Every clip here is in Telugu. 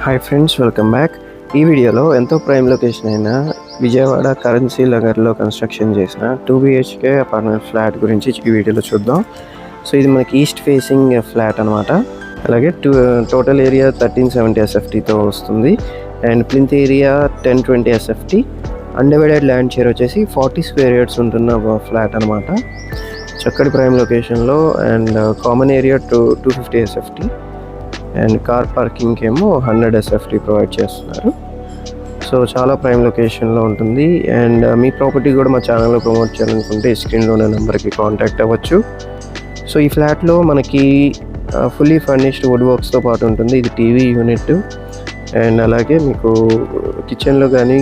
Hi friends, welcome back. ఈ వీడియోలో ఎంతో ప్రైమ్ లొకేషన్ అయిన విజయవాడ కరెన్సీ నగర్లో కన్స్ట్రక్షన్ చేసిన 2 BHK అపార్ట్మెంట్ ఫ్లాట్ గురించి ఈ వీడియోలో చూద్దాం. సో ఇది మనకి ఈస్ట్ ఫేసింగ్ ఫ్లాట్ అనమాట. అలాగే టోటల్ ఏరియా 1370 SFTతో వస్తుంది and plinth area 1020 SFT. Undivided land share వచ్చేసి 40 స్క్వేర్ యార్డ్స్ ఉంటున్న ఫ్లాట్ అనమాట. చక్కటి ప్రైమ్ లొకేషన్లో and common area 250 SFT and car parking ఏమో 100 SFT ప్రొవైడ్ చేస్తున్నారు. సో చాలా ప్రైమ్ లొకేషన్లో ఉంటుంది. అండ్ మీ ప్రాపర్టీ కూడా మా ఛానల్లో ప్రమోట్ చేయాలనుకుంటే స్క్రీన్లో ఉన్న నెంబర్కి కాంటాక్ట్ అవ్వచ్చు. సో ఈ ఫ్లాట్లో మనకి ఫుల్లీ ఫర్నిష్డ్ వుడ్ వర్క్స్తో పాటు ఉంటుంది. ఇది టీవీ యూనిట్ అండ్ అలాగే మీకు కిచెన్లో కానీ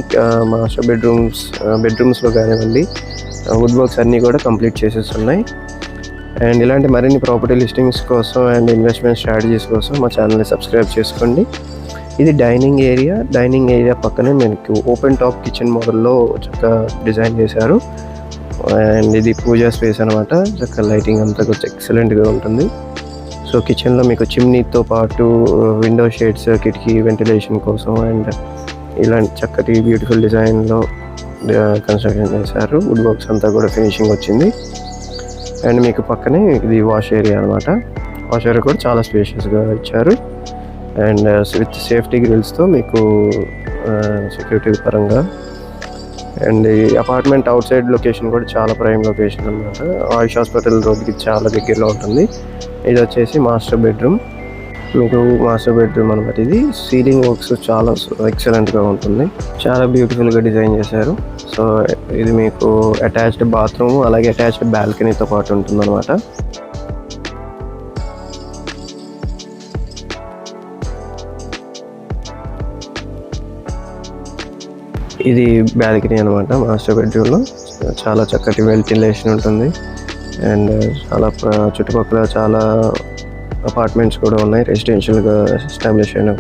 మాస్టర్ బెడ్రూమ్స్లో కానివ్వండి వుడ్ వర్క్స్ అన్నీ కూడా కంప్లీట్ చేసేస్తున్నాయి. అండ్ ఇలాంటి మరిన్ని ప్రాపర్టీ లిస్టింగ్స్ కోసం అండ్ ఇన్వెస్ట్మెంట్ స్ట్రాటజీస్ కోసం మా ఛానల్ని సబ్స్క్రైబ్ చేసుకోండి. ఇది డైనింగ్ ఏరియా పక్కనే మనకు ఓపెన్ టాప్ కిచెన్ మోడల్లో చక్కగా డిజైన్ చేశారు. అండ్ ఇది పూజా స్పేస్ అనమాట. చక్కగా లైటింగ్ అంతా కొంచెం ఎక్సలెంట్గా ఉంటుంది. సో కిచెన్లో మీకు చిమ్నీతో పాటు విండో షేడ్స్, కిటికీ వెంటిలేషన్ కోసం అండ్ ఇలాంటి చక్కటి బ్యూటిఫుల్ డిజైన్లో కన్స్ట్రక్షన్ చేశారు. వుడ్ వర్క్స్ అంతా కూడా ఫినిషింగ్ వచ్చింది. అండ్ మీకు పక్కనే ఇది వాష్ ఏరియా అనమాట. వాష్ ఏరియా కూడా చాలా స్పేషియస్గా ఇచ్చారు అండ్ విత్ సేఫ్టీ గ్రిల్స్తో మీకు సెక్యూరిటీ పరంగా. అండ్ ఈ అపార్ట్మెంట్ అవుట్ సైడ్ లొకేషన్ కూడా చాలా ప్రైమ్ లొకేషన్ అనమాట. ఆయుష్ హాస్పిటల్ రోడ్కి చాలా దగ్గరలో ఉంటుంది. ఇది వచ్చేసి మాస్టర్ బెడ్రూమ్ అనమాట. ఇది సీలింగ్ వర్క్స్ చాలా ఎక్సలెంట్గా ఉంటుంది. చాలా బ్యూటిఫుల్గా డిజైన్ చేశారు. సో ఇది మీకు అటాచ్డ్ బాత్రూమ్ అలాగే అటాచ్డ్ బాల్కనీతో పాటు ఉంటుంది అనమాట. ఇది బాల్కనీ అనమాట. మాస్టర్ బెడ్రూమ్లో చాలా చక్కటి వెంటిలేషన్ ఉంటుంది అండ్ చాలా చుట్టుపక్కల చాలా అపార్ట్మెంట్స్ కూడా ఉన్నాయి. రెసిడెన్షియల్గా ఎస్టాబ్లిష్ అయిన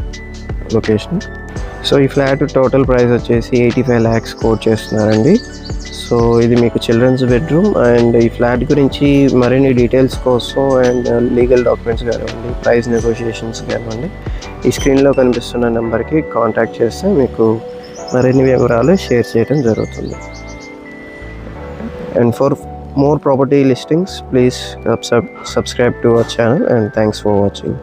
లొకేషన్. సో ఈ ఫ్లాట్ టోటల్ ప్రైస్ వచ్చేసి 85 lakhs కోట్ చేస్తున్నారండి. సో ఇది మీకు చిల్డ్రన్స్ బెడ్రూమ్. అండ్ ఈ ఫ్లాట్ గురించి మరిన్ని డీటెయిల్స్ కోసం అండ్ లీగల్ డాక్యుమెంట్స్ కానివ్వండి, ప్రైస్ నెగోషియేషన్స్ కానివ్వండి, ఈ స్క్రీన్లో కనిపిస్తున్న నెంబర్కి కాంటాక్ట్ చేస్తే మీకు మరిన్ని వివరాలు షేర్ చేయడం జరుగుతుంది. And for more property listings, please subscribe to our channel and thanks for watching.